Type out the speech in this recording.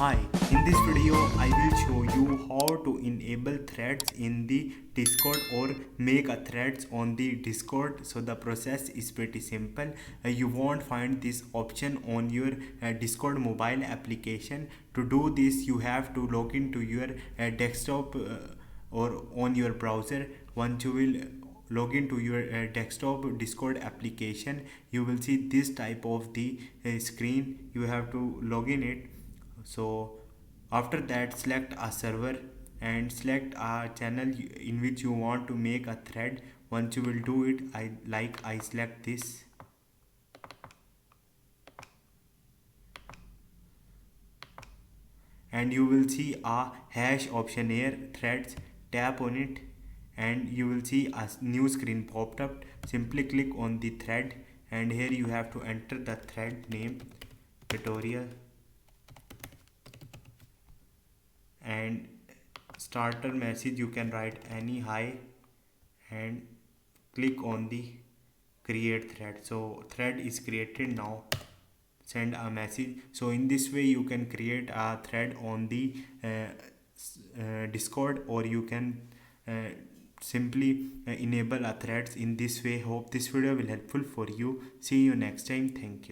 Hi, in this video I will show you how to enable threads in the Discord or make a threads on the Discord. So the process is pretty simple. You won't find this option on your Discord mobile application. To do this you have to log into your desktop or on your browser. Once you will log into your desktop Discord application, you will see this type of the screen. You have to log in it. So after that, select a server and select a channel in which you want to make a thread. Once you will do it, I select this, and you will see a hash option here, threads. Tap on it and you will see a new screen popped up. Simply click on the thread and here you have to enter the thread name, tutorial, and starter message. You can write any hi and click on the create thread. So thread is created. Now send a message. So in this way you can create a thread on the Discord, or you can simply enable a threads in this way. Hope this video will helpful for you. See you next time. Thank you.